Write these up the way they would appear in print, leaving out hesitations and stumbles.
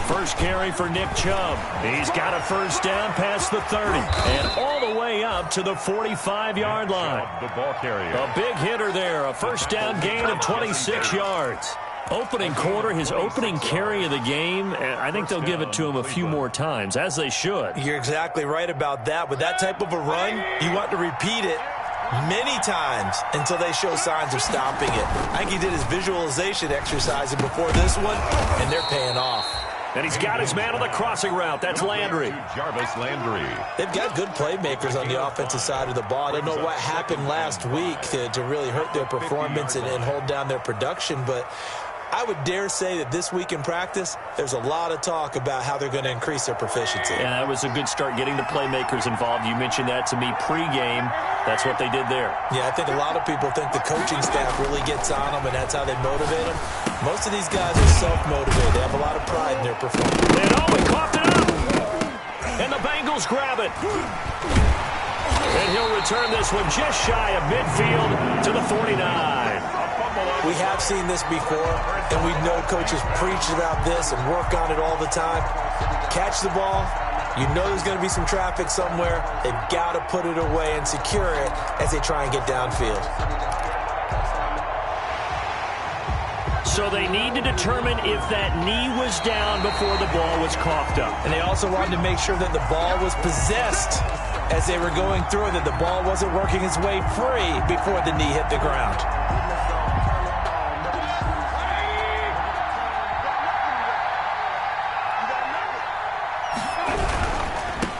First carry for Nick Chubb. He's got a first down past the 30 and all the way up to the 45-yard line. The ball carrier. A big hitter there, a first down gain of 26 yards. Opening quarter, his opening carry of the game, and I think they'll give it to him a few more times, as they should. You're exactly right about that. With that type of a run, you want to repeat it many times until they show signs of stopping it. I think he did his visualization exercise before this one, and they're paying off. And he's got his man on the crossing route. That's Landry. Jarvis Landry. They've got good playmakers on the offensive side of the ball. I don't know what happened last week to really hurt their performance and hold down their production, but I would dare say that this week in practice, there's a lot of talk about how they're going to increase their proficiency. Yeah, that was a good start getting the playmakers involved. You mentioned that to me pregame. That's what they did there. Yeah, I think a lot of people think the coaching staff really gets on them, and that's how they motivate them. Most of these guys are self-motivated. They have a lot of pride in their performance. And he coughed it up. And the Bengals grab it. And he'll return this one just shy of midfield to the 49. We have seen this before, and we know coaches preach about this and work on it all the time. Catch the ball. You know there's going to be some traffic somewhere. They've got to put it away and secure it as they try and get downfield. So they need to determine if that knee was down before the ball was coughed up. And they also wanted to make sure that the ball was possessed as they were going through, that the ball wasn't working its way free before the knee hit the ground.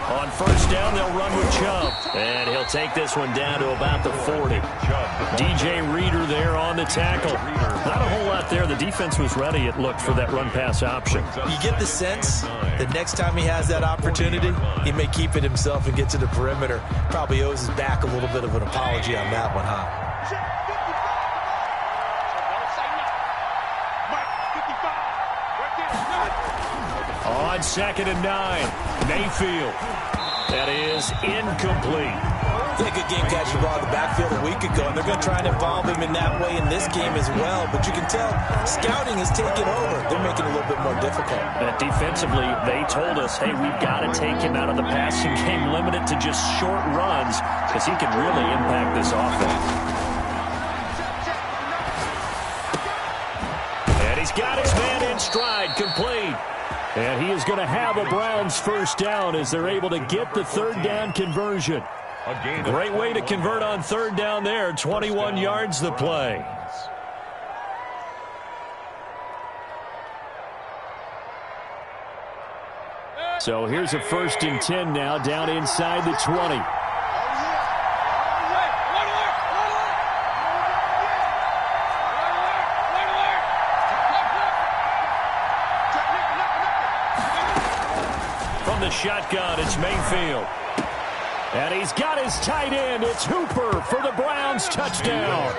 On first down, they'll run with Chubb. And he'll take this one down to about the 40. DJ Reader there on the tackle. Not a whole lot there. The defense was ready, it looked, for that run-pass option. You get the sense that next time he has that opportunity, he may keep it himself and get to the perimeter. Probably owes his back a little bit of an apology on that one, huh? On 2nd and 9, Mayfield. That is incomplete. Yeah, good game catching the ball in the backfield a week ago, and they're going to try and involve him in that way in this game as well. But you can tell scouting has taken over. They're making it a little bit more difficult. And defensively, they told us, hey, we've got to take him out of the passing game, limit it to just short runs, because he can really impact this offense. And he's got his man in stride, complete. And he is going to have a Browns first down as they're able to get the third down conversion. Great way to convert on third down there. 21 yards the play. So here's a 1st and 10 now, down inside the 20. From the shotgun, it's Mayfield. And he's got his tight end. It's Hooper for the Browns touchdown.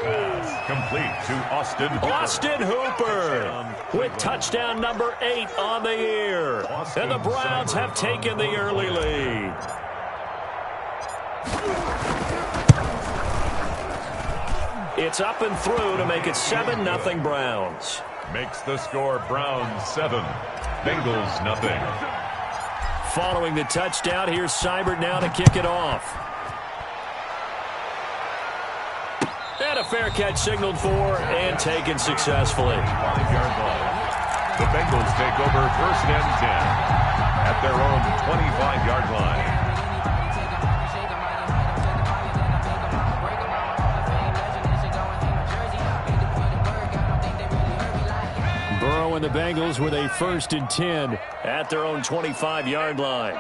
Complete to Austin Hooper. Austin Hooper with touchdown number 8 on the year. And the Browns have taken the early lead. It's up and through to make it 7-0 Browns. Makes the score Browns 7, Bengals nothing. Following the touchdown, here's Seibert now to kick it off. And a fair catch signaled for and taken successfully. 5-yard line. The Bengals take over 1st and 10 at their own 25-yard line. Burrow and the Bengals with a 1st and 10 at their own 25-yard line.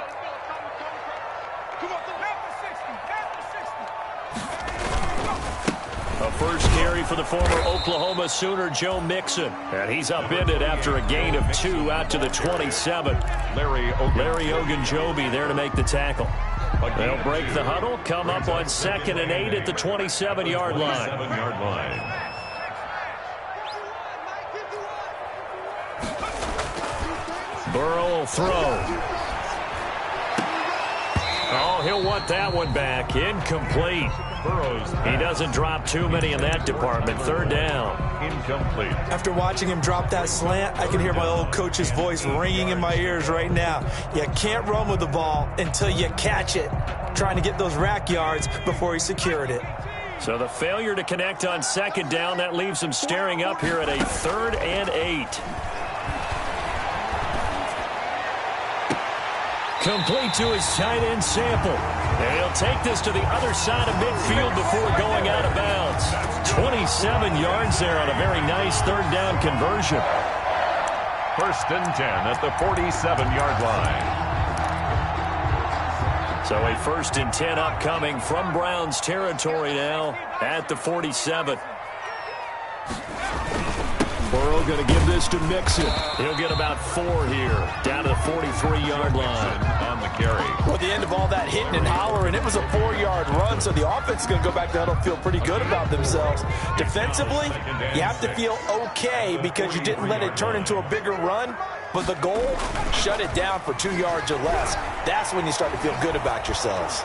A first carry for the former Oklahoma Sooner, Joe Mixon. And he's upended after a gain of 2 out to the 27. Larry Ogunjobi there to make the tackle. They'll break the huddle, come up on 2nd and 8 at the 27-yard line. 27-yard line. Burrow will throw. Oh, he'll want that one back. Incomplete. He doesn't drop too many in that department. 3rd down. incomplete. After watching him drop that slant, I can hear my old coach's voice ringing in my ears right now. You can't run with the ball until you catch it. Trying to get those rack yards before he secured it. So the failure to connect on second down, that leaves him staring up here at a 3rd and 8. Complete to his tight end Sample. And he'll take this to the other side of midfield before going out of bounds. 27 yards there on a very nice 3rd down conversion. 1st and 10 at the 47-yard line. So a 1st and 10 upcoming from Browns territory now at the 47. Burrow going to give this to Mixon. He'll get about 4 here, down to the 43-yard line. On the carry. Well, at the end of all that hitting and hollering, it was a 4-yard run, so the offense is going to go back to huddle, feel pretty good about themselves. Defensively, you have to feel okay because you didn't let it turn into a bigger run, but the goal, shut it down for 2 yards or less. That's when you start to feel good about yourselves.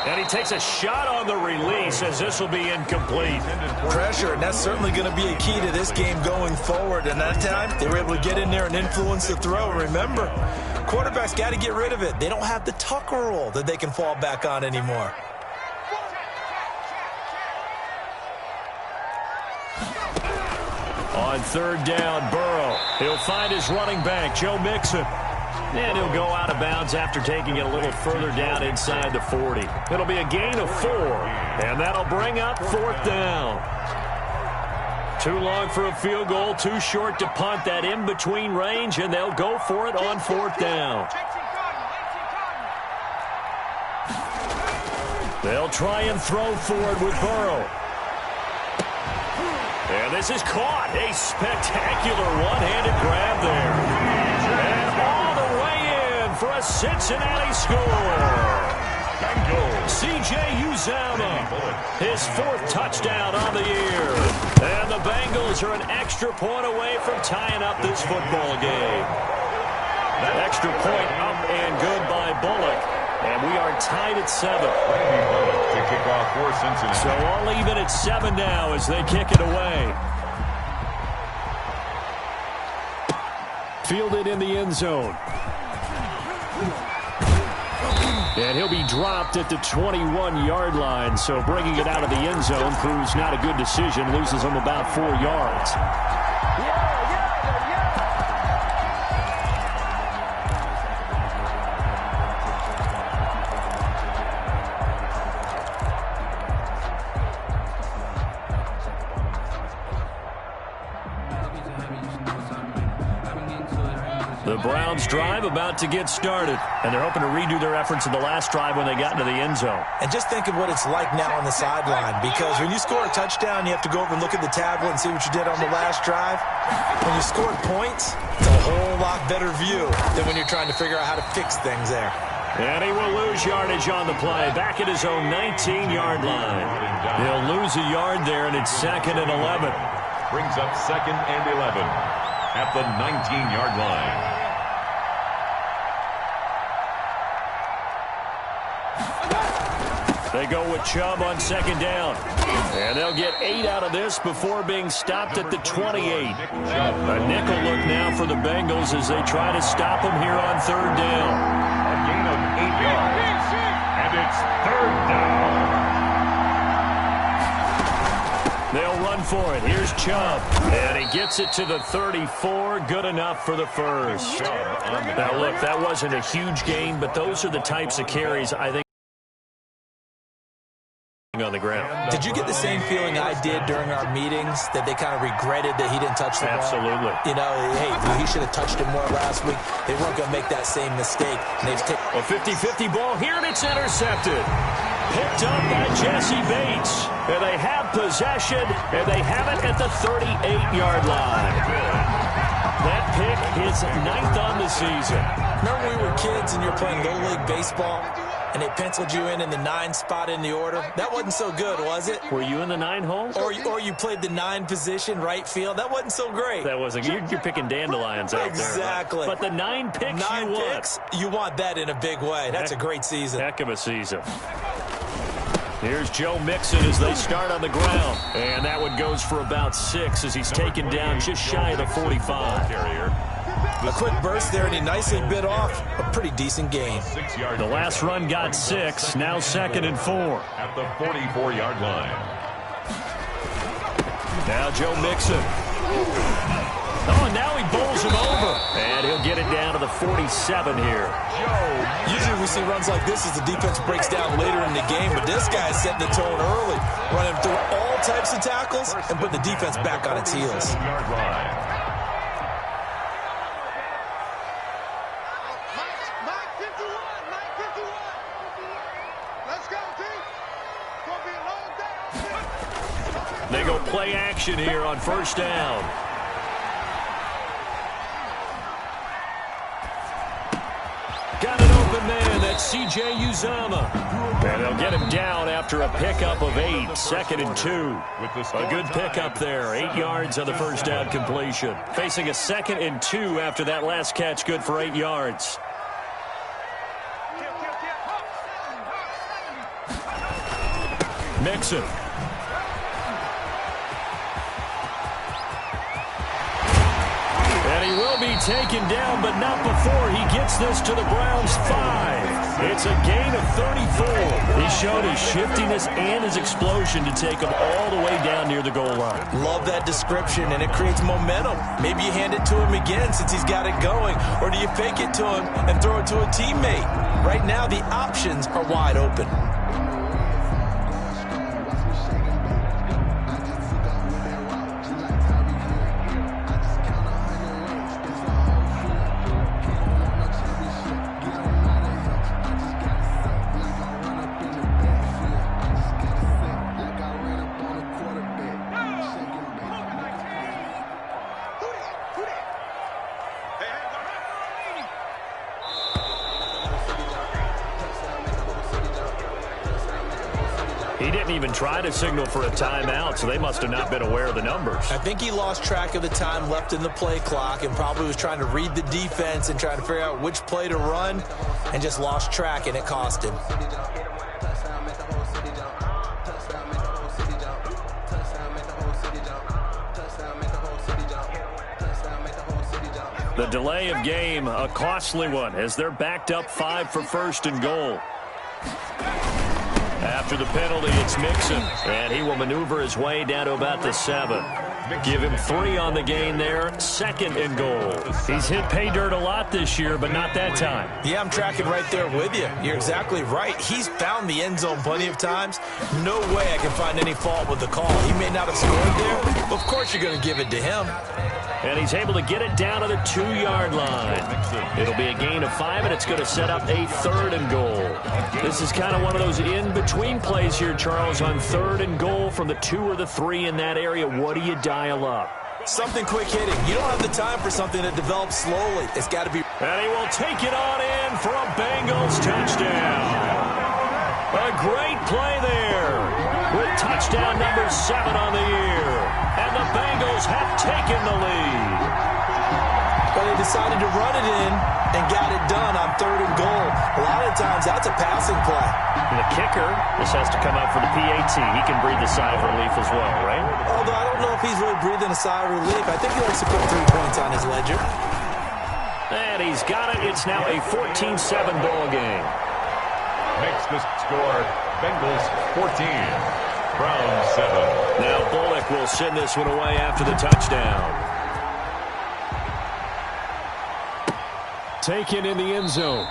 And he takes a shot on the release as this will be incomplete. Pressure, and that's certainly going to be a key to this game going forward. And that time, they were able to get in there and influence the throw. Remember, quarterbacks got to get rid of it. They don't have the Tucker rule that they can fall back on anymore. On 3rd down, Burrow. He'll find his running back, Joe Mixon. And he'll go out of bounds after taking it a little further down inside the 40. It'll be a gain of 4, and that'll bring up 4th down. Too long for a field goal, too short to punt. That in-between range, and they'll go for it on 4th down. They'll try and throw forward with Burrow. And this is caught. A spectacular one-handed grab there. And all the way in for a Cincinnati score. C.J. Uzomah, his 4th touchdown on the year. And the Bengals are an extra point away from tying up this football game. That extra point up and good by Bullock. And we are tied at 7. To kick off for Cincinnati. So all even at 7 now as they kick it away. Fielded in the end zone. And he'll be dropped at the 21-yard line. So bringing it out of the end zone proves not a good decision. Loses him about 4 yards. The Browns drive about to get started, and they're hoping to redo their efforts in the last drive when they got into the end zone. And just think of what it's like now on the sideline, because when you score a touchdown, you have to go over and look at the tablet and see what you did on the last drive. When you scored points, it's a whole lot better view than when you're trying to figure out how to fix things there. And he will lose yardage on the play, back at his own 19-yard line. He'll lose a yard there, and it's 2nd and 11. Brings up 2nd and 11 at the 19-yard line. They go with Chubb on 2nd down. And they'll get 8 out of this before being stopped at the 28. A nickel look now for the Bengals as they try to stop him here on 3rd down. A gain of 8 yards. And it's 3rd down. They'll run for it. Here's Chubb. And he gets it to the 34. Good enough for the first. Now, look, that wasn't a huge gain, but those are the types of carries I think on the ground. Did you get the same feeling I did during our meetings, that they kind of regretted that he didn't touch the ball? Absolutely. You know, hey, he should have touched it more last week. They weren't going to make that same mistake. And a 50-50 ball here, and it's intercepted. Picked up by Jesse Bates. And they have possession, and they have it at the 38-yard line. That pick is 9th on the season. Remember when we were kids and you were playing Little League baseball, and they penciled you in the 9 spot in the order? That wasn't so good, was it? Were you in the 9 hole? Or you played the 9 position, right field? That wasn't so great. That wasn't. You're picking dandelions out there. Exactly. But the 9 picks 9 you picks, you want that in a big way. That's a great season. Heck of a season. Here's Joe Mixon as they start on the ground. And that one goes for about 6 as he's taken down just shy of the 45. A quick burst there, and he nicely bit off a pretty decent gain. The last run got 6, now 2nd and 4. At the 44-yard line. Now Joe Mixon. Oh, and now he bowls him over. And he'll get it down to the 47 here. Usually we see runs like this as the defense breaks down later in the game, but this guy is setting the tone early, running through all types of tackles and putting the defense back on its heels. They go play action here on first down. Got an open man. That's C.J. Uzomah. And they'll get him down after a pickup of 8. 2nd and 2. A good pickup there. 8 yards on the first down completion. Facing a 2nd and 2 after that last catch. Good for 8 yards. Mixon. And he will be taken down, but not before he gets this to the Browns' 5. It's a gain of 34. He showed his shiftiness and his explosion to take him all the way down near the goal line. Love that description, and it creates momentum. Maybe you hand it to him again since he's got it going, or do you fake it to him and throw it to a teammate? Right now, the options are wide open. He didn't even try to signal for a timeout, so they must have not been aware of the numbers. I think he lost track of the time left in the play clock and probably was trying to read the defense and trying to figure out which play to run and just lost track, and it cost him. The delay of game, a costly one, as they're backed up 5 for 1st and goal. After the penalty, it's Mixon, and he will maneuver his way down to about the 7. Give him 3 on the gain there, 2nd and goal. He's hit pay dirt a lot this year, but not that time. Yeah, I'm tracking right there with you. You're exactly right. He's found the end zone plenty of times. No way I can find any fault with the call. He may not have scored there, but of course you're going to give it to him. And he's able to get it down to the 2-yard line. It'll be a gain of 5, and it's going to set up a 3rd and goal. This is kind of one of those in-between plays here, Charles, on 3rd and goal from the 2 or the 3 in that area. What do you dial up? Something quick hitting. You don't have the time for something that develops slowly. It's got to be. And he will take it on in for a Bengals touchdown. A great play there with touchdown number 7 on the year. And the Bengals have taken the lead. But they decided to run it in and got it done on 3rd and goal. A lot of times that's a passing play. And the kicker, this has to come out for the PAT. He can breathe a sigh of relief as well, right? Although I don't know if he's really breathing a sigh of relief. I think he likes to put 3 points on his ledger. And he's got it. It's now a 14-7 ball game. Makes the score Bengals 14. Browns 7. Now Bullock will send this one away after the touchdown. Taken in the end zone.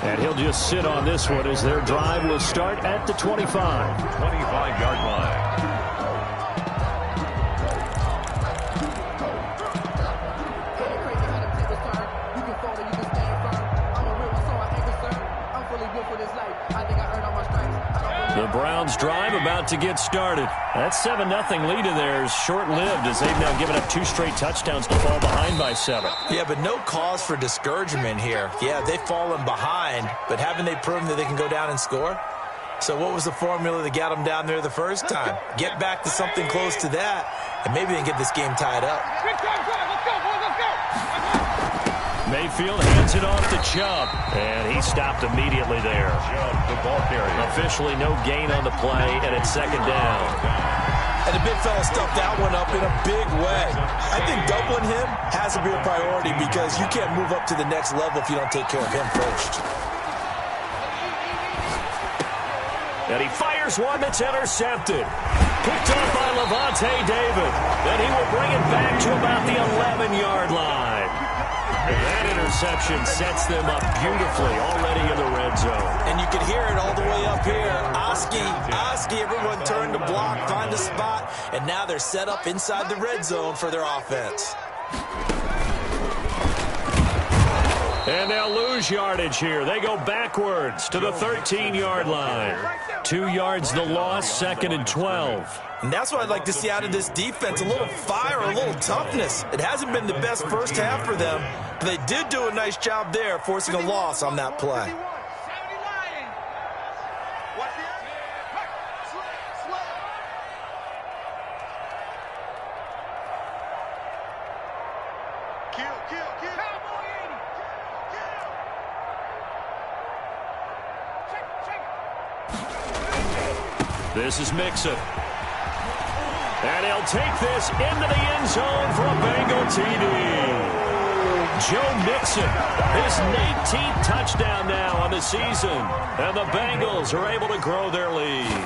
And he'll just sit on this one as their drive will start at the 25. 25-yard line. The Browns drive about to get started. That 7-0 lead in there is short-lived as they've now given up 2 straight touchdowns to fall behind by 7. Yeah, but no cause for discouragement here. Yeah, they've fallen behind, but haven't they proven that they can go down and score? So what was the formula that got them down there the first time? Get back to something close to that, and maybe they can get this game tied up. Mayfield hands it off to Chubb, and he stopped immediately there. Chubb, the ball carrier. Officially no gain on the play, and it's second down. And the big fella stuffed that one up in a big way. I think doubling him has to be a priority because you can't move up to the next level if you don't take care of him first. And he fires one that's intercepted. Picked up by Lavonte David. Then he will bring it back to about the 11-yard line. And that interception sets them up beautifully already in the red zone. And you can hear it all the way up here. Oski, everyone turned to block, find a spot, and now they're set up inside the red zone for their offense. And they'll lose yardage here. They go backwards to the 13-yard line. 2 yards the loss, second and 12. And that's what I'd like to see out of this defense, a little fire, a little toughness. It hasn't been the best first half for them, but they did do a nice job there, forcing a loss on that play. This is Mixon. And he'll take this into the end zone for a Bengal TD. Joe Mixon, his 19th touchdown now on the season. And the Bengals are able to grow their lead.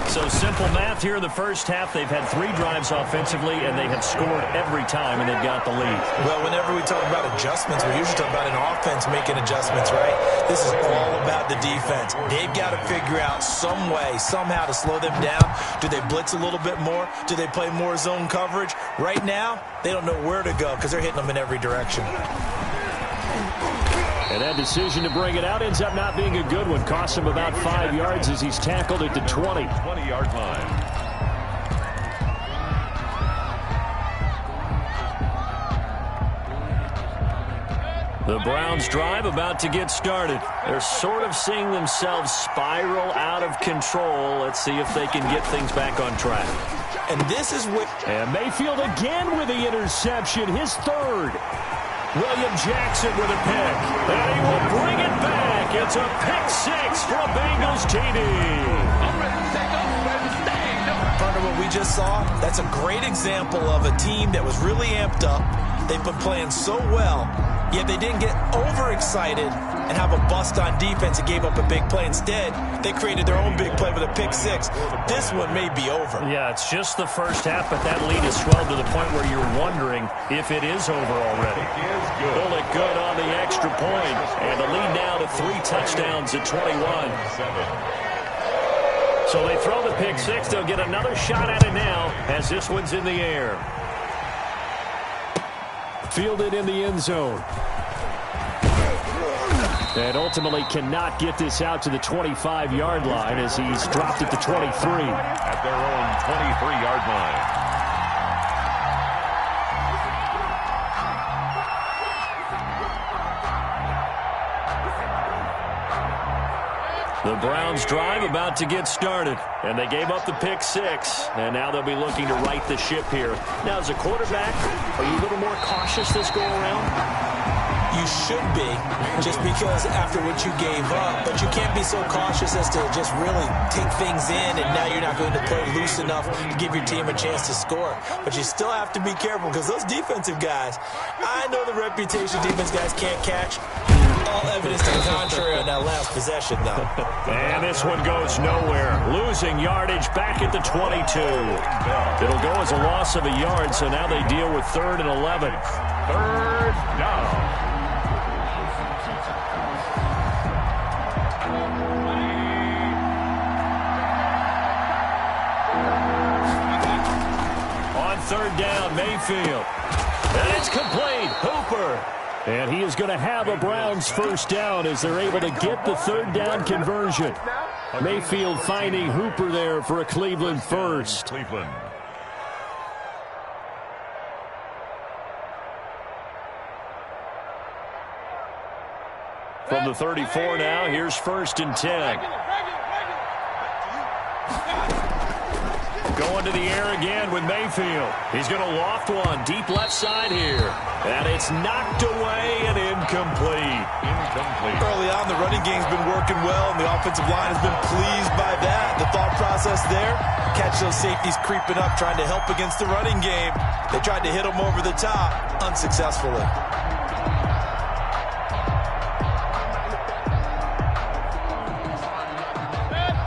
So simple math here in the first half. They've had 3 drives offensively, and they have scored every time, and they've got the lead. Well, whenever we talk about adjustments, we usually talk about an offense making adjustments, right? This is all about the defense. They've got to figure out some way, somehow to slow them down. Do they blitz a little bit more? Do they play more zone coverage? Right now, they don't know where to go because they're hitting them in every direction. And that decision to bring it out ends up not being a good one. Costs him about 5 yards as he's tackled at the 20. 20-yard line. The Browns drive about to get started. They're sort of seeing themselves spiral out of control. Let's see if they can get things back on track. And this is what... And Mayfield again with the interception, his third. William Jackson with a pick. And he will bring it back. It's a pick 6 for a Bengals TD. Partner, what we just saw, that's a great example of a team that was really amped up. They've been playing so well, yet they didn't get overexcited and have a bust on defense and gave up a big play. Instead, they created their own big play with a pick 6. This one may be over. Yeah, it's just the first half, but that lead has swelled to the point where you're wondering if it is over already. Pull it good on the extra point, and the lead now to 3 touchdowns at 21. So they throw the pick 6. They'll get another shot at it now as this one's in the air. Fielded in the end zone. And ultimately cannot get this out to the 25-yard line as he's dropped at the 23. At their own 23-yard line. The Browns drive about to get started, and they gave up the pick 6, and now they'll be looking to right the ship here. Now, as a quarterback, are you a little more cautious this go around? You should be, just because after what you gave up, but you can't be so cautious as to just really take things in, and now you're not going to play loose enough to give your team a chance to score. But you still have to be careful because those defensive guys, I know the reputation defense guys can't catch. All evidence to the contrary on that last possession, though. And this one goes nowhere. Losing yardage back at the 22. It'll go as a loss of a yard, so now they deal with 3rd and 11. 3rd down. On 3rd down, Mayfield. And it's complete. Hooper. And he is going to have a Browns first down as they're able to get the 3rd down conversion. Mayfield finding Hooper there for a Cleveland first. Cleveland. From the 34 now, here's 1st and 10. Going to the air again with Mayfield. He's going to loft one deep left side here. And it's knocked away and incomplete. Early on, the running game's been working well, and the offensive line has been pleased by that. The thought process there, catch those safeties creeping up, trying to help against the running game. They tried to hit them over the top, unsuccessfully.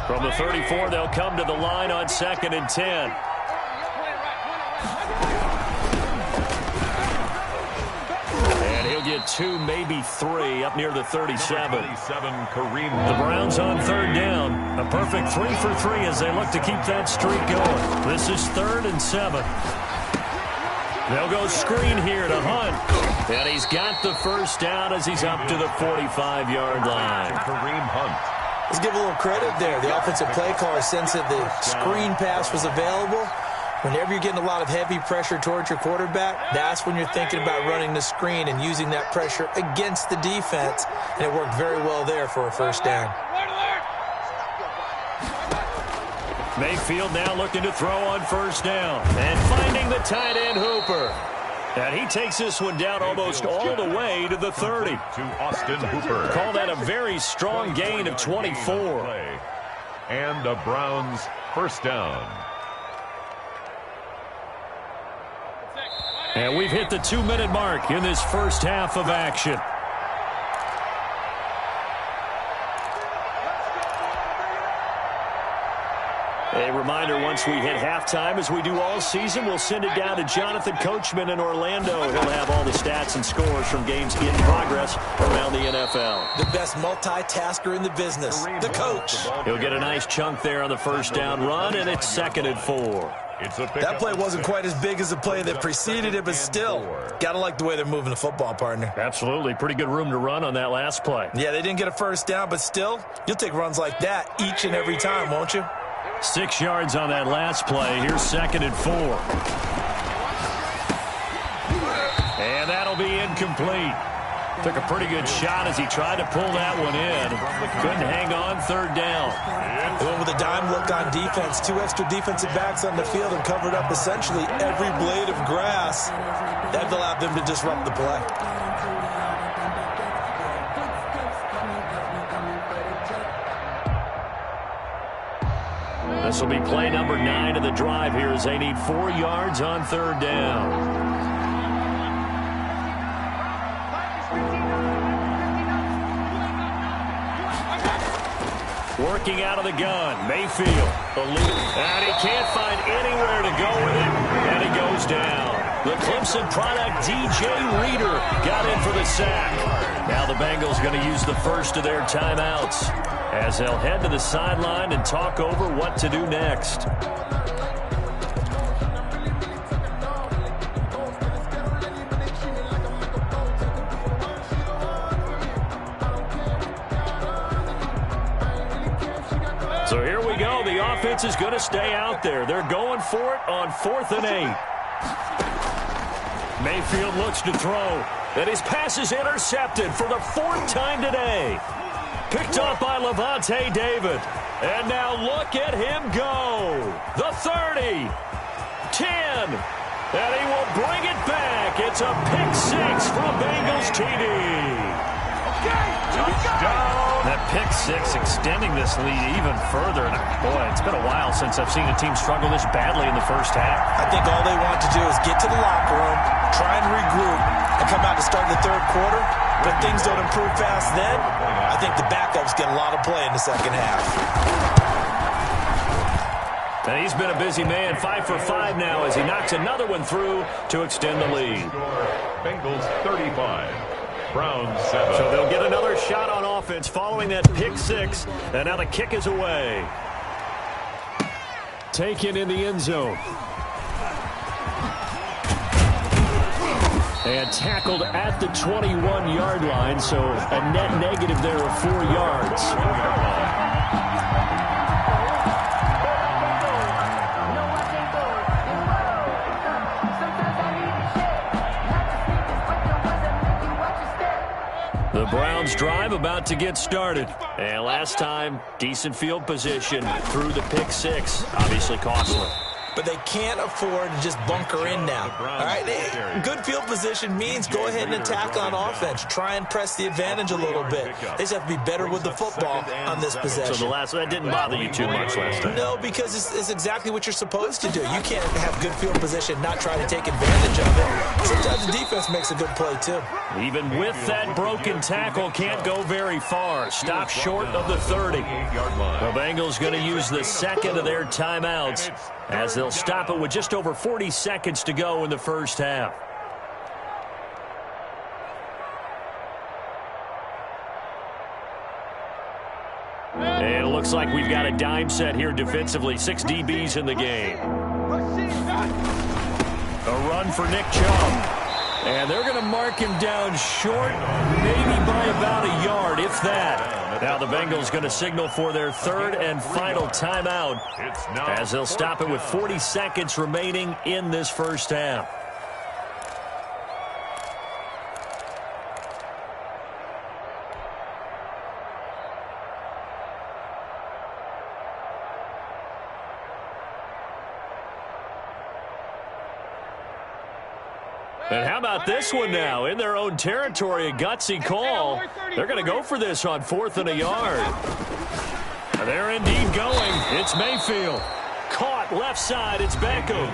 From the 34, they'll come to the line on 2nd and 10. And he'll get 2, maybe 3, up near the 37. The Browns on 3rd down. A perfect 3 for 3 as they look to keep that streak going. This is 3rd and 7. They'll go screen here to Hunt. And he's got the first down as he's up to the 45-yard line. Kareem Hunt. Let's give a little credit there. The offensive play caller sensed that the screen pass was available. Whenever you're getting a lot of heavy pressure towards your quarterback, that's when you're thinking about running the screen and using that pressure against the defense. And it worked very well there for a first down. Mayfield now looking to throw on first down. And finding the tight end Hooper. And he takes this one down almost all the way to the 30. To Austin Hooper. Call that a very strong gain of 24. And the Browns first down. And we've hit the 2-minute mark in this first half of action. A reminder, once we hit halftime, as we do all season, we'll send it down to Jonathan Coachman in Orlando. He'll have all the stats and scores from games in progress around the NFL. The best multitasker in the business, the coach. He'll get a nice chunk there on the first down run, and it's 2nd and 4. That play wasn't quite as big as the play that preceded it, but still, got to like the way they're moving the football, partner. Absolutely. Pretty good room to run on that last play. Yeah, they didn't get a first down, but still, you'll take runs like that each and every time, won't you? 6 yards on that last play. Here's 2nd and 4. And that'll be incomplete. Took a pretty good shot as he tried to pull that one in. Couldn't hang on 3rd down. Went with a dime look on defense. 2 extra defensive backs on the field and covered up essentially every blade of grass. That allowed them to disrupt the play. This will be play number 9 of the drive here as they need 4 yards on 3rd down. Working out of the gun, Mayfield, the leader, and he can't find anywhere to go with it, and he goes down. The Clemson product, DJ Reader, got in for the sack. Now the Bengals going to use the first of their timeouts as they'll head to the sideline and talk over what to do next. So here we go. The offense is going to stay out there. They're going for it on 4th and 8. Mayfield looks to throw. And his pass is intercepted for the 4th time today. Picked off by Levante David. And now look at him go. The 30. 10. And he will bring it back. It's a pick 6 from Bengals TD. Touchdown. That pick 6 extending this lead even further. And boy, it's been a while since I've seen a team struggle this badly in the first half. I think all they want to do is get to the locker room, try and regroup, and come out to start the 3rd quarter. But things don't improve fast then. I think the backups get a lot of play in the second half. And he's been a busy man, 5 for 5 now as he knocks another one through to extend the lead. Bengals 35. Browns 7. So they'll get another shot on offense following that pick 6. And now the kick is away. Taken in the end zone. And tackled at the 21-yard line. So a net negative there of 4 yards. The Browns drive about to get started. And last time, decent field position through the pick 6. Obviously costly. but they can't afford to just bunker in now. All right, good field position means go ahead and attack on offense. Try and press the advantage a little bit. They just have to be better with the football on this possession. So that didn't bother you too much last time? No, because it's exactly what you're supposed to do. You can't have good field position, not try to take advantage of it. Sometimes the defense makes a good play, too. Even with that broken tackle, can't go very far. Stop short of the 30. The Bengals going to use the second of their timeouts as they'll stop it with just over 40 seconds to go in the first half. And it looks like we've got a dime set here defensively. 6 DBs in the game. A run for Nick Chubb. And they're going to mark him down short, maybe by about a yard, if that. Now the Bengals going to signal for their third and final timeout as they'll stop it with 40 seconds remaining in this first half. And how about this one now? In their own territory, a gutsy call. They're going to go for this on 4th and a yard. They're indeed going. It's Mayfield. Caught left side. It's Beckham.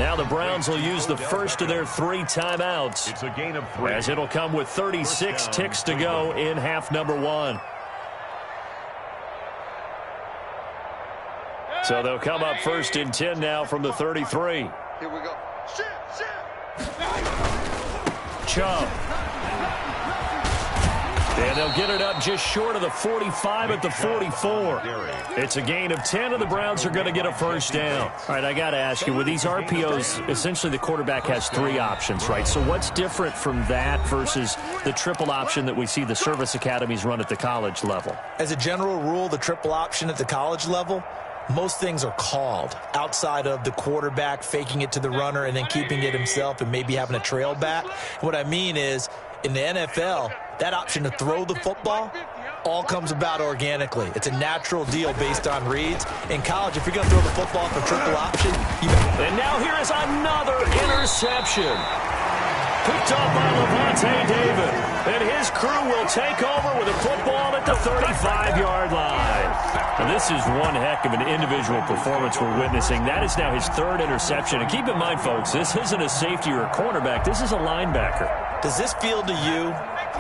Now the Browns will use the first of their 3 timeouts. It's a gain of 3. As it'll come with 36 ticks to go in half number 1. So they'll come up 1st and 10 now from the 33. Here we go. Chubb. And they'll get it up just short of the 45 at the 44. It's a gain of 10, and the Browns are going to get a first down. All right, I got to ask you, with these RPOs, essentially the quarterback has 3 options, right? So what's different from that versus the triple option that we see the service academies run at the college level? As a general rule, the triple option at the college level, most things are called outside of the quarterback faking it to the runner and then keeping it himself and maybe having a trail back. What I mean is, in the NFL, that option to throw the football all comes about organically. It's a natural deal based on reads. In college, if you're going to throw the football for triple option, and now here is another interception. Picked up by Lavonte David. And his crew will take over with a football at the 35-yard line. And this is one heck of an individual performance we're witnessing. That is now his 3rd interception. And keep in mind, folks, this isn't a safety or a cornerback. This is a linebacker. Does this feel to you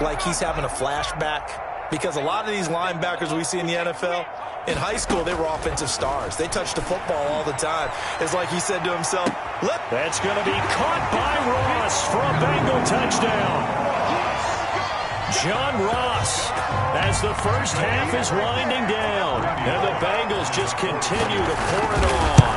like he's having a flashback? Because a lot of these linebackers we see in the NFL, in high school, they were offensive stars. They touched the football all the time. It's like he said to himself, that's going to be caught by Ross for a Bengal touchdown. John Ross, as the first half is winding down, and the Bengals just continue to pour it on.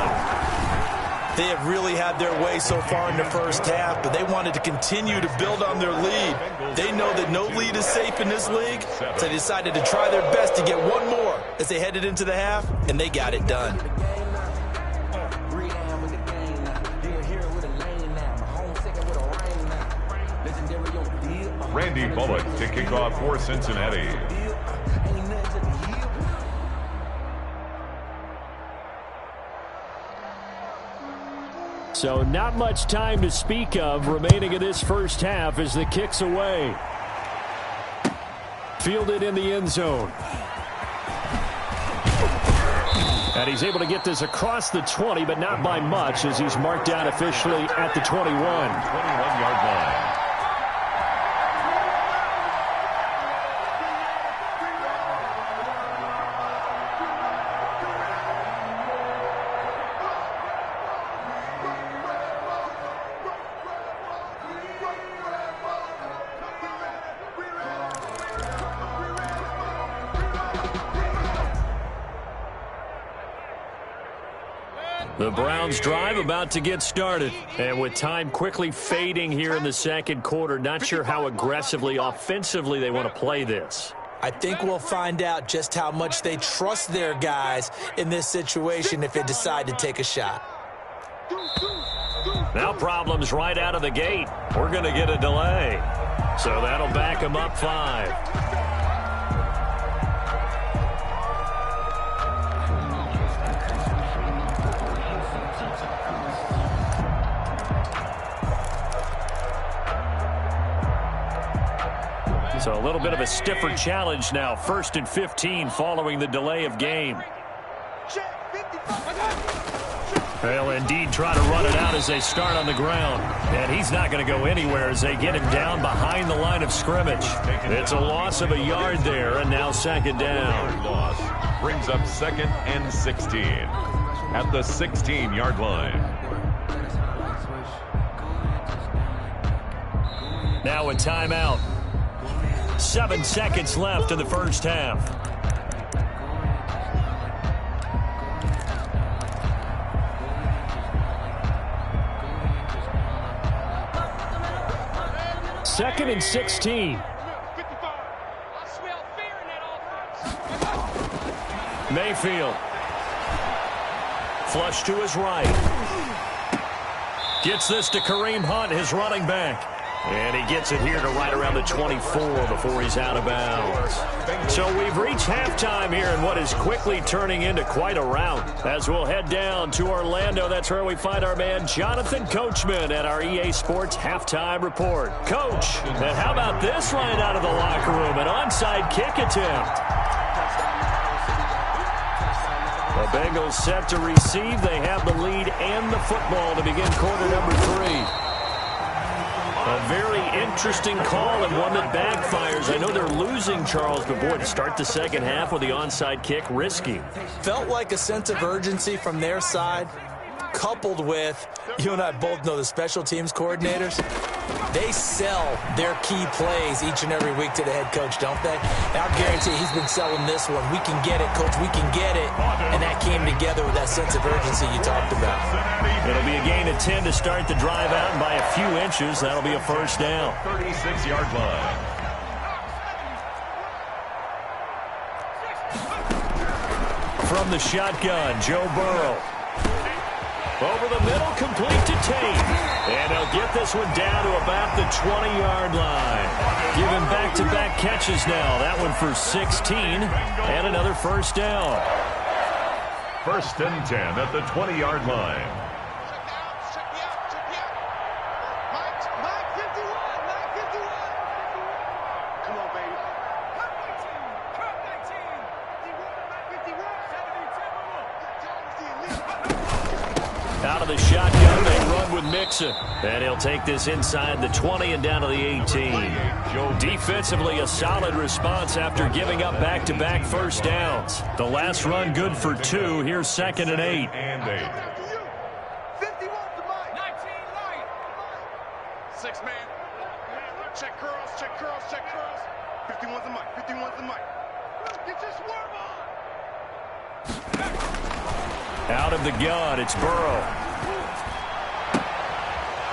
They have really had their way so far in the first half, but they wanted to continue to build on their lead. They know that no lead is safe in this league, so they decided to try their best to get one more as they headed into the half, and they got it done. Randy Bullock to kick off for Cincinnati. So not much time to speak of remaining in this first half as the kick's away. Fielded in the end zone. And he's able to get this across the 20, but not by much as he's marked down officially at the 21. 21-yard line. The Browns drive about to get started. And with time quickly fading here in the second quarter, not sure how aggressively, offensively they want to play this. I think we'll find out just how much they trust their guys in this situation if they decide to take a shot. Now problems right out of the gate. We're going to get a delay. So that'll back them up 5. So a little bit of a stiffer challenge now. 1st and 15 following the delay of game. They'll indeed try to run it out as they start on the ground. And he's not going to go anywhere as they get him down behind the line of scrimmage. It's a loss of a yard there, and now 2nd down. Loss brings up 2nd and 16 at the 16-yard line. Now a timeout. 7 seconds left in the first half. Second and 16. Mayfield. Flush to his right. Gets this to Kareem Hunt, his running back. And he gets it here to right around the 24 before he's out of bounds. So we've reached halftime here in what is quickly turning into quite a rout. As we'll head down to Orlando, that's where we find our man Jonathan Coachman at our EA Sports Halftime Report. Coach, and how about this right out of the locker room? An onside kick attempt. The Bengals set to receive. They have the lead and the football to begin quarter number 3. A very interesting call and one that backfires. I know they're losing, Charles, but boy, to start the second half with the onside kick, risky. Felt like a sense of urgency from their side, coupled with, you and I both know the special teams coordinators. They sell their key plays each and every week to the head coach, don't they? And I'll guarantee he's been selling this one. We can get it, coach. We can get it. And that came together with that sense of urgency you talked about. It'll be a gain of 10 to start the drive out, and by a few inches, that'll be a first down. 36-yard line. From the shotgun, Joe Burrow. Over the middle, complete to Tate. And he'll get this one down to about the 20-yard line. Giving back-to-back catches now. That one for 16 and another first down. 1st and 10 at the 20-yard line. Out of the shotgun, they run with Mixon. And he'll take this inside the 20 and down to the 18. Defensively, a solid response after giving up back-to-back first downs. The last run good for 2. Here's 2nd and 8. And 8. 6 man. Check curls, check curls, check curls. 51's the mic, 51's the mic. Get your swerve on. Out of the gun, it's Burrow.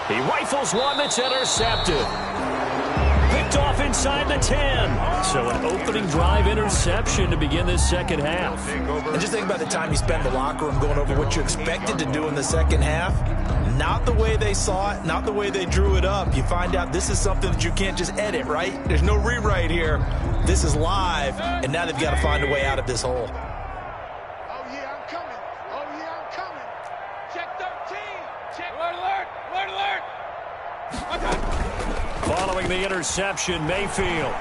He rifles one that's intercepted. Picked off inside the 10. So an opening drive interception to begin this second half. And just think about the time you spend in the locker room going over what you expected to do in the second half. Not the way they saw it, not the way they drew it up. You find out this is something that you can't just edit, right? There's no rewrite here. This is live, and now they've got to find a way out of this hole. Following the interception, Mayfield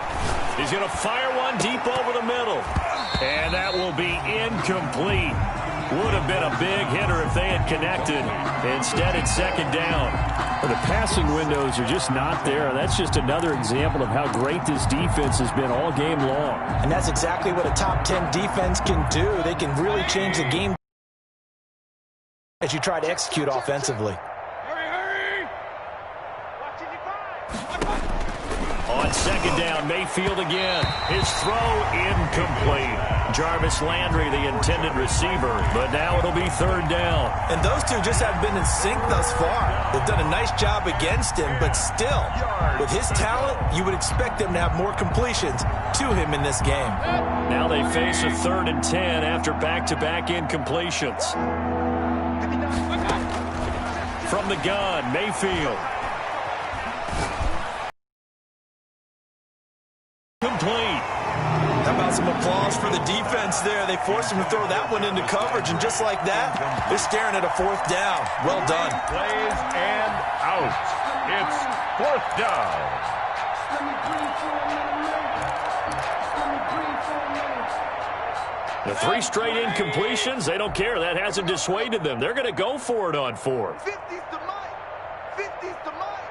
is going to fire one deep over the middle. And that will be incomplete. Would have been a big hitter if they had connected. Instead, it's 2nd down. Well, the passing windows are just not there. That's just another example of how great this defense has been all game long. And that's exactly what a top 10 defense can do. They can really change the game as you try to execute offensively. On 2nd down, Mayfield again. His throw incomplete. Jarvis Landry, the intended receiver, but now it'll be 3rd down. And those two just haven't been in sync thus far. They've done a nice job against him, but still, with his talent, you would expect them to have more completions to him in this game. Now they face a 3rd and 10 after back-to-back incompletions. From the gun, Mayfield. Complete. How about some applause for the defense there? They forced him to throw that one into coverage, and just like that, they're staring at a 4th down. Well done. Plays and out. It's 4th down. The 3 straight incompletions, they don't care. That hasn't dissuaded them. They're going to go for it on 4th. 50's the mic. 50's the mic.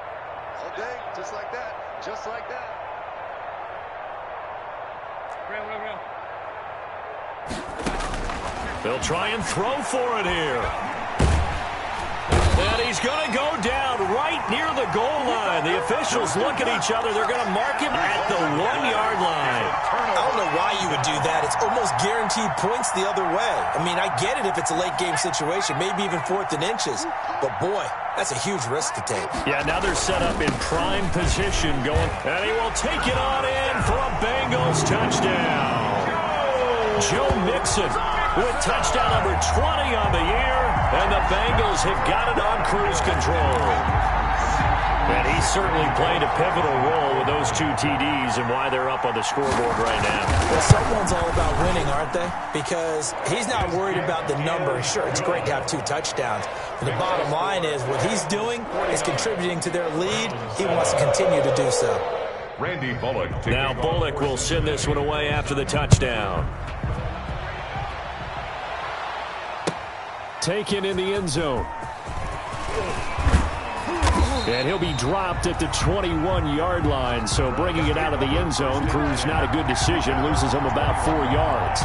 All day, just like that. Just like that. They'll try and throw for it here. And he's going to go down right near the goal line. The officials look at each other. They're going to mark him at the 1-yard line. I don't know why you would do that. It's almost guaranteed points the other way. I mean, I get it if it's a late-game situation, maybe even 4th and inches. But, boy, that's a huge risk to take. Yeah, now they're set up in prime position going. And he will take it on in for a Bengals touchdown. Joe Mixon with touchdown number 20 on the year. And the Bengals have got it on cruise control. And he's certainly played a pivotal role with those 2 TDs and why they're up on the scoreboard right now. Well, someone's all about winning, aren't they? Because he's not worried about the number. Sure, it's great to have 2 touchdowns. But the bottom line is what he's doing is contributing to their lead. He wants to continue to do so. Randy Bullock. Now Bullock will send this one away after the touchdown. Taken in the end zone. And he'll be dropped at the 21-yard line. So bringing it out of the end zone proves not a good decision. Loses him about 4 yards.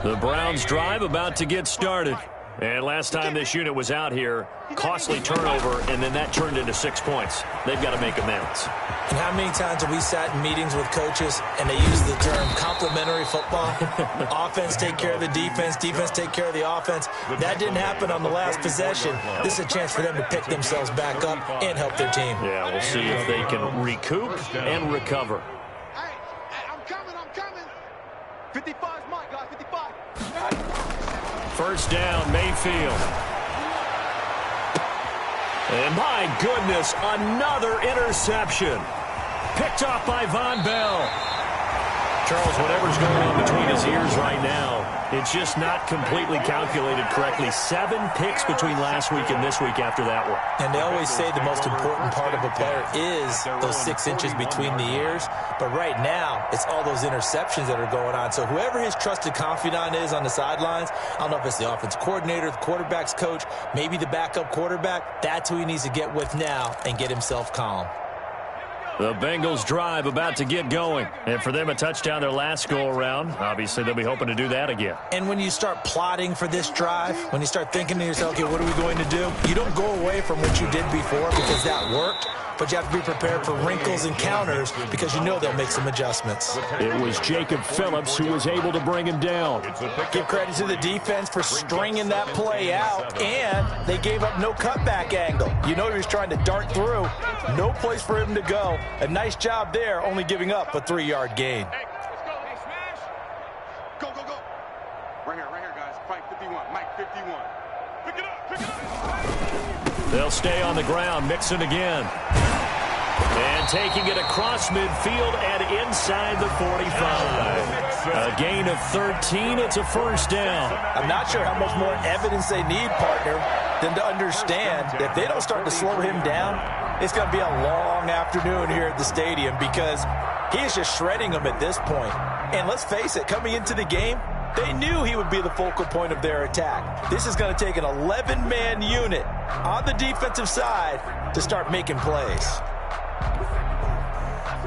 The Browns drive about to get started. And last time this unit was out here, costly turnover, and then that turned into 6 points. They've got to make amends. And how many times have we sat in meetings with coaches and they use the term complementary football? Offense take care of the defense, defense take care of the offense. That didn't happen on the last possession. This is a chance for them to pick themselves back up and help their team. Yeah, we'll see if they can recoup and recover. Hey, I'm coming. 55's mine, guys. 55. First down, Mayfield. And my goodness, another interception. Picked off by Von Bell. Charles, whatever's going on between his ears right now, it's just not completely calculated correctly. 7 picks between last week and this week after that one. And they always say the most important part of a player is those 6 inches between the ears. But right now, it's all those interceptions that are going on. So whoever his trusted confidant is on the sidelines, I don't know if it's the offense coordinator, the quarterback's coach, maybe the backup quarterback, that's who he needs to get with now and get himself calm. The Bengals drive about to get going. And for them, a touchdown their last go-around. Obviously, they'll be hoping to do that again. And when you start plotting for this drive, when you start thinking to yourself, okay, what are we going to do? You don't go away from what you did before because that worked. But you have to be prepared for wrinkles and counters because you know they'll make some adjustments. It was Jacob Phillips who was able to bring him down. Give credit to the defense for stringing that play out, and they gave up no cutback angle. You know he was trying to dart through. No place for him to go. A nice job there, only giving up a 3-yard gain. Hey, let's go. Hey, smash. Go. Right here, guys. Fight 51. Mike 51. Pick it up. They'll stay on the ground. Mixon again. And taking it across midfield and inside the 45. A gain of 13. It's a first down. I'm not sure how much more evidence they need, partner, than to understand that if they don't start to slow him down, it's going to be a long afternoon here at the stadium because he is just shredding them at this point. And let's face it, coming into the game, they knew he would be the focal point of their attack. This is going to take an 11-man unit on the defensive side to start making plays.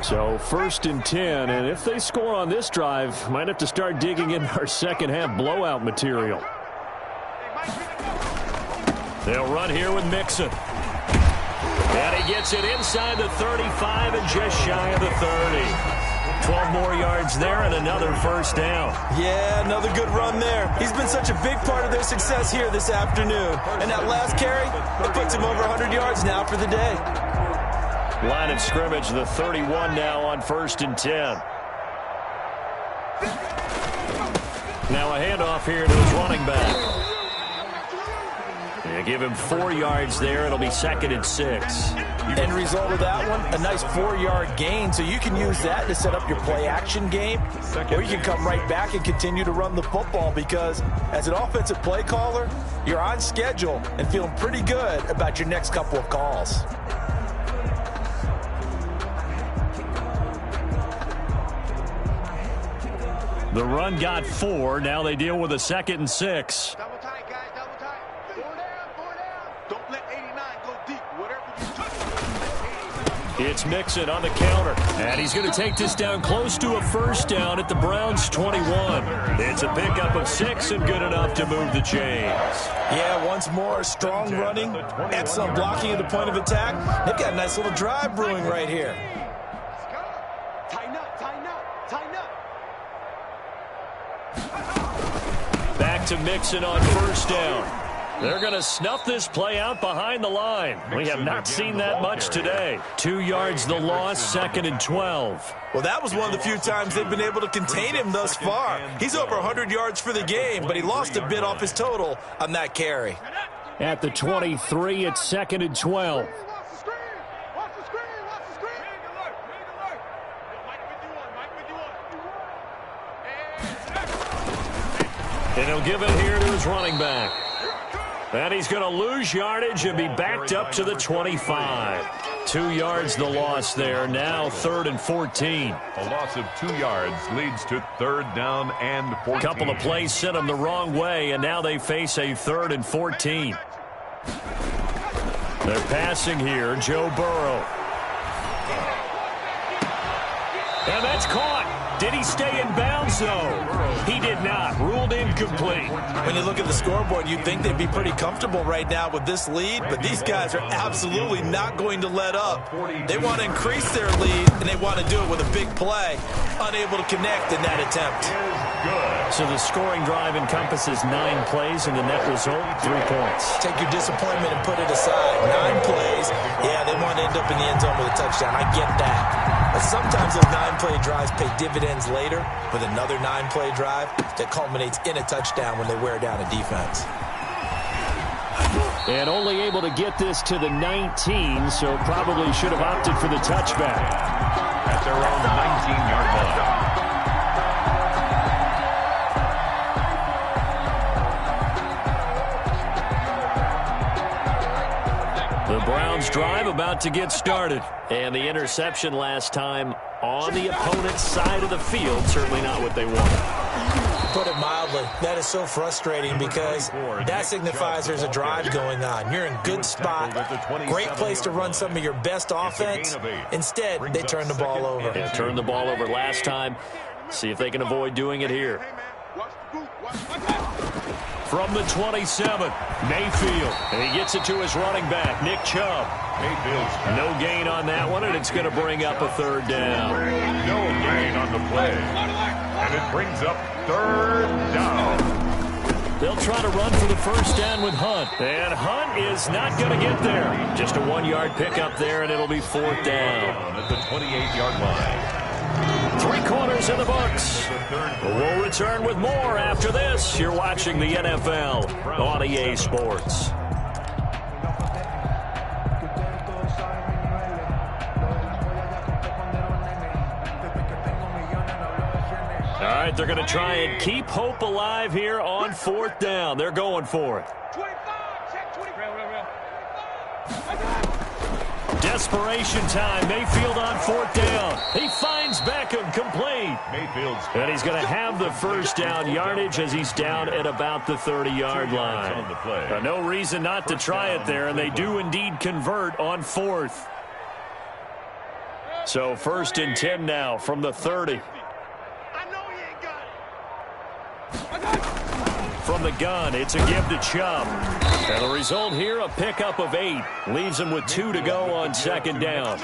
So 1st and 10, and if they score on this drive, might have to start digging in our second-half blowout material. They'll run here with Mixon. And he gets it inside the 35 and just shy of the 30. 12 more yards there and another first down. Yeah, another good run there. He's been such a big part of their success here this afternoon. And that last carry, it puts him over 100 yards now for the day. Line of scrimmage, the 31 now on 1st and 10. Now a handoff here to his running back. They give him 4 yards there. It'll be 2nd and 6. End result of that one, a nice 4-yard gain. So you can use that to set up your play-action game, or you can come right back and continue to run the football because as an offensive play caller, you're on schedule and feeling pretty good about your next couple of calls. The run got 4. Now they deal with a 2nd and 6. Double tight, guys. Double tight. 4 down. Don't let 89 go deep. Whatever you touch. It's Mixon on the counter. And he's going to take this down close to a first down at the Browns' 21. It's a pickup of 6 and good enough to move the chains. Yeah, once more, strong running, excellent blocking at the point of attack. They've got a nice little drive brewing right here. Tighten up. Tighten up. Tighten up. Back to Mixon on first down. They're going to snuff this play out behind the line. We have not seen that much today. 2 yards the loss, 2nd and 12. Well, that was one of the few times they've been able to contain him thus far. He's over 100 yards for the game, but he lost a bit off his total on that carry. At the 23, it's 2nd and 12. Watch the screen. Watch the screen. Watch the screen. Mike 51. Mike 51. And he'll give it here to his running back. And he's going to lose yardage and be backed up to the 25. 2 yards the loss there. Now 3rd and 14. A loss of 2 yards leads to 3rd down and 14. Couple of plays sent them the wrong way, and now they face a 3rd and 14. They're passing here. Joe Burrow. And that's caught. Did he stay in bounds, though? He did not. Ruled incomplete. When you look at the scoreboard, you'd think they'd be pretty comfortable right now with this lead, but these guys are absolutely not going to let up. They want to increase their lead, and they want to do it with a big play. Unable to connect in that attempt. So the scoring drive encompasses 9 plays, and the net result, 3 points. Take your disappointment and put it aside. 9 plays. Yeah, they want to end up in the end zone with a touchdown. I get that. But sometimes those 9-play drives pay dividends later with another 9-play drive that culminates in a touchdown when they wear down a defense. And only able to get this to the 19, so probably should have opted for the touchback. At their own 19-yard line. The Browns drive about to get started. And the interception last time on the opponent's side of the field, certainly not what they wanted. Put it mildly, that is so frustrating because that signifies there's a drive going on. You're in good spot, great place to run some of your best offense. Instead, they turn the ball over. They turned the ball over last time. See if they can avoid doing it here. From the 27, Mayfield. And he gets it to his running back, Nick Chubb. Mayfield's no gain on that one, and it's going to bring up a 3rd down. No gain on the play. And it brings up 3rd down. They'll try to run for the first down with Hunt. And Hunt is not going to get there. Just a 1-yard pickup there, and it'll be 4th down. At the 28-yard line. 3 quarters in the books. We'll return with more after this. You're watching the NFL on EA Sports. All right, they're going to try and keep hope alive here on 4th down. They're going for it. Desperation time. Mayfield on 4th down. He finds Beckham complete. Mayfield's and he's going to have the first down yardage as he's down at about the 30-yard line. No reason not to try it there, and they do indeed convert on 4th. So 1st and 10 now from the 30. From the gun, it's a give to Chubb. And the result here, a pickup of 8. Leaves him with 2 to go on 2nd down.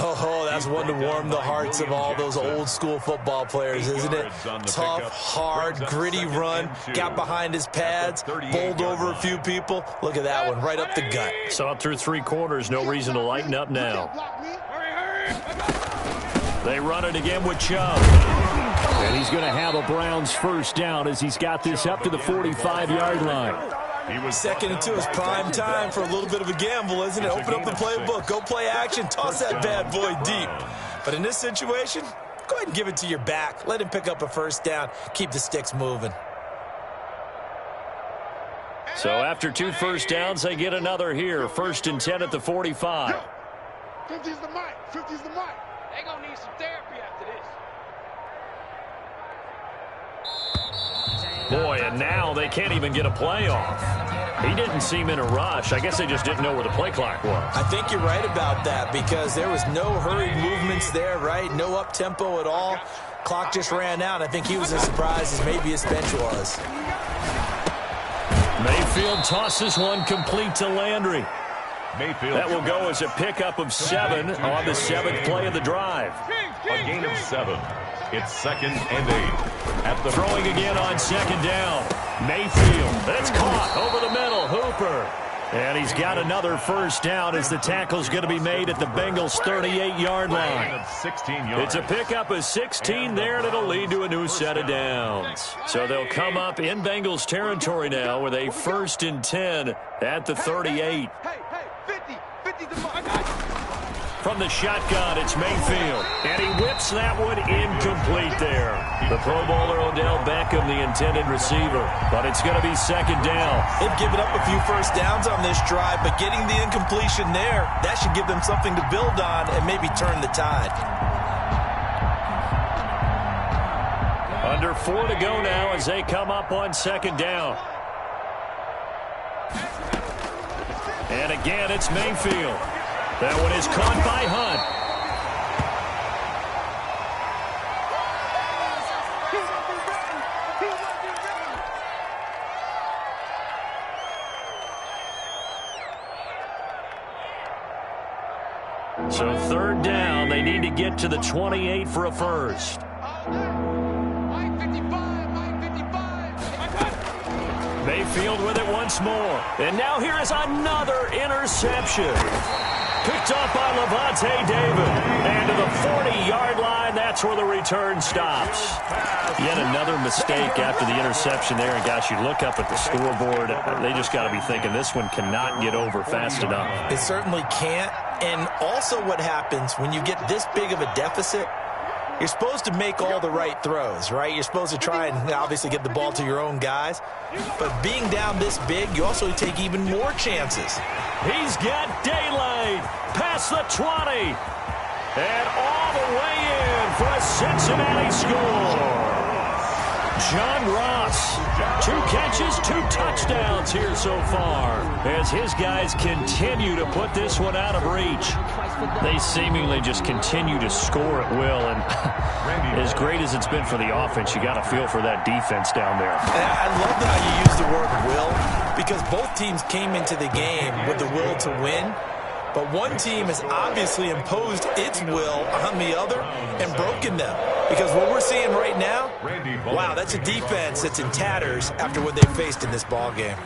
Oh, that's one to warm the hearts of all those old-school football players, isn't it? Tough, hard, gritty run. Got behind his pads, bowled over a few people. Look at that one, right up the gut. Saw it through 3 quarters. No reason to lighten up now. They run it again with Chubb. And he's going to have a Browns first down as he's got this up to the 45-yard line. He was 2nd and 2 is prime time for a little bit of a gamble, isn't it? Open up the playbook, go play action, toss that bad boy deep. But in this situation, go ahead and give it to your back. Let him pick up a first down. Keep the sticks moving. So after 2 first downs, they get another here. 1st and 10 at the 45. 50's the mic. 50's the mic. They're going to need some therapy after this. Boy, and now they can't even get a play off. He didn't seem in a rush. I guess they just didn't know where the play clock was. I think you're right about that because there was no hurried movements there, right? No up-tempo at all. Clock just ran out. I think he was as surprised as maybe his bench was. Mayfield tosses one complete to Landry. Mayfield. That will go as a pickup of 7 on the 7th play of the drive. A gain of 7. It's 2nd and 8. At the Throwing again on 2nd down. Mayfield. That's caught over the middle. Hooper. And he's got another first down as the tackle's going to be made at the Bengals' 38-yard line. 16 yards. It's a pickup of 16 there, and it'll lead to a new set of downs. So they'll come up in Bengals territory now with a 1st and 10 at the 38. Hey, 50 the mic. I got you. From the shotgun, it's Mayfield. And he whips that one incomplete there. The Pro Bowler Odell Beckham, the intended receiver. But it's going to be 2nd down. They've given up a few first downs on this drive, but getting the incompletion there, that should give them something to build on and maybe turn the tide. Under 4 to go now as they come up on 2nd down. And again, it's Mayfield. That one is caught by Hunt. So 3rd down, they need to get to the 28 for a first. Mike 55, Mike 55. Mayfield with it once more. And now here is another interception. Picked off by Levante David. And to the 40-yard line, that's where the return stops. Yet another mistake after the interception there. And, gosh, you look up at the scoreboard, they just got to be thinking this one cannot get over fast enough. It certainly can't. And also what happens when you get this big of a deficit, you're supposed to make all the right throws, right? You're supposed to try and obviously get the ball to your own guys. But being down this big, you also take even more chances. He's got daylight past the 20. And all the way in for a Cincinnati score. John Ross, 2 catches, 2 touchdowns here so far as his guys continue to put this one out of reach. They seemingly just continue to score at will, and as great as it's been for the offense, you got to feel for that defense down there. I love how you use the word will, because both teams came into the game with the will to win. But one team has obviously imposed its will on the other and broken them. Because what we're seeing right now, wow, that's a defense that's in tatters after what they faced in this ball game.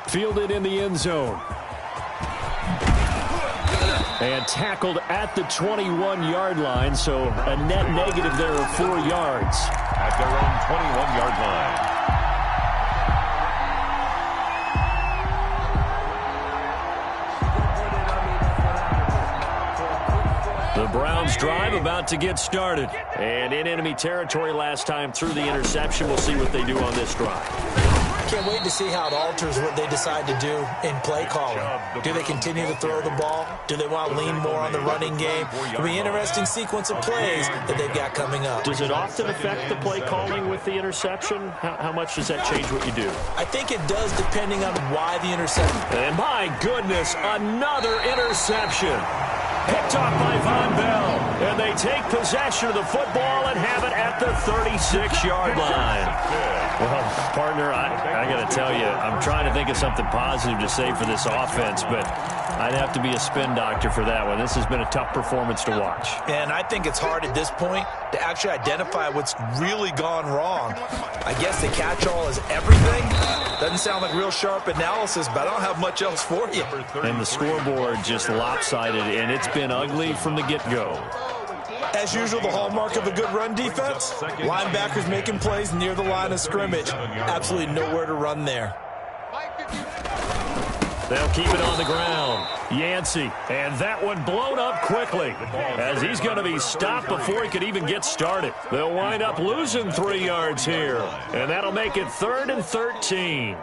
Fielded in the end zone. And tackled at the 21-yard line, so a net negative there of 4 yards. At their own 21-yard line. The Browns drive about to get started. And in enemy territory last time through the interception. We'll see what they do on this drive. Can't wait to see how it alters what they decide to do in play calling. Do they continue to throw the ball? Do they want to lean more on the running game? It'll be an interesting sequence of plays that they've got coming up. Does it often affect the play calling with the interception? How much does that change what you do? I think it does depending on why the interception. And my goodness, another interception. Picked off by Von Bell. And they take possession of the football and have it at the 36-yard line. Well, partner, I got to tell you, I'm trying to think of something positive to say for this offense, but I'd have to be a spin doctor for that one. This has been a tough performance to watch. And I think it's hard at this point to actually identify what's really gone wrong. I guess the catch-all is everything. Doesn't sound like real sharp analysis, but I don't have much else for you. And the scoreboard just lopsided, and it's been ugly from the get-go. As usual, the hallmark of a good run defense, linebackers making plays near the line of scrimmage. Absolutely nowhere to run there. They'll keep it on the ground. Yancey, and that one blown up quickly as he's going to be stopped before he could even get started. They'll wind up losing 3 yards here, and that'll make it 3rd and 13.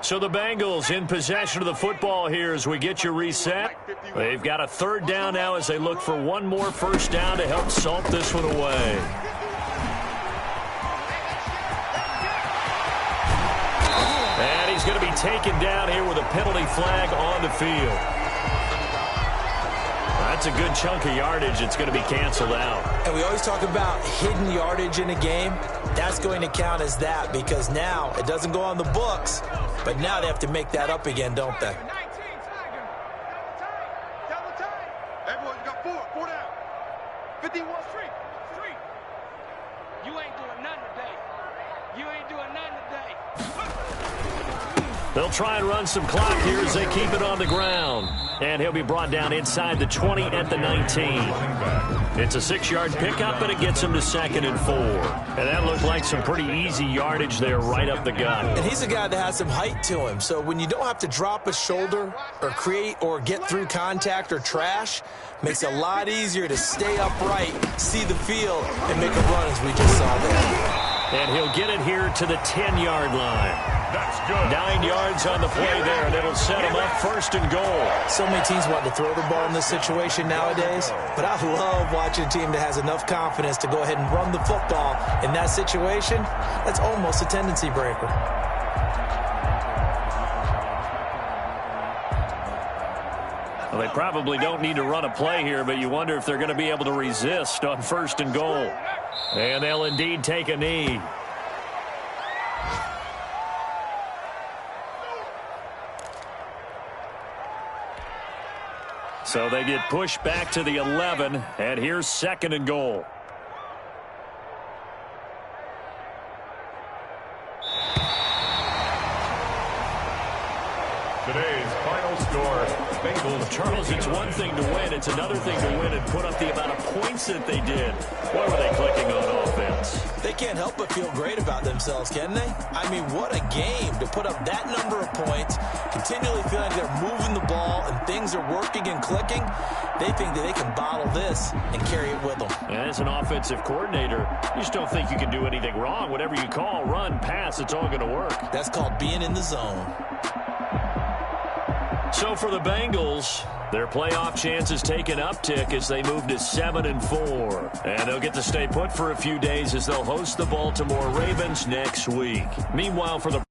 So the Bengals in possession of the football here as we get you reset. They've got a 3rd down now as they look for one more first down to help salt this one away. And he's going to be taken down here with a penalty flag on the field. That's a good chunk of yardage. It's going to be canceled out. And we always talk about hidden yardage in a game. That's going to count as that because now it doesn't go on the books, but now they have to make that up again, don't they? Everyone, you got 4 down. 51 street. You ain't doing nothing today. You ain't doing nothing today. They'll try and run some clock here as they keep it on the ground. And he'll be brought down inside the 20 at the 19. It's a 6-yard pickup, and it gets him to 2nd and 4. And that looked like some pretty easy yardage there right up the gut. And he's a guy that has some height to him. So when you don't have to drop a shoulder or create or get through contact or trash, makes it a lot easier to stay upright, see the field, and make a run as we just saw there. And he'll get it here to the 10-yard line. That's good. 9 yards on the play there, and it'll set him up 1st and goal. So many teams want to throw the ball in this situation nowadays, but I love watching a team that has enough confidence to go ahead and run the football. In that situation, that's almost a tendency breaker. Well, they probably don't need to run a play here, but you wonder if they're going to be able to resist on 1st and goal. And they'll indeed take a knee. So they get pushed back to the 11, and here's 2nd and goal. Today's final score, Bengals. Charles, it's one thing to win. It's another thing to win and put up the amount of points that they did. What were they clicking on offense? They can't help but feel great about themselves, can they? I mean, what a game to put up that number of points, continually feeling they're moving the ball and things are working and clicking. They think that they can bottle this and carry it with them. And as an offensive coordinator, you just don't think you can do anything wrong. Whatever you call, run, pass, it's all going to work. That's called being in the zone. So for the Bengals, their playoff chances take an uptick as they move to 7 and 4. And they'll get to stay put for a few days as they'll host the Baltimore Ravens next week. Meanwhile, for the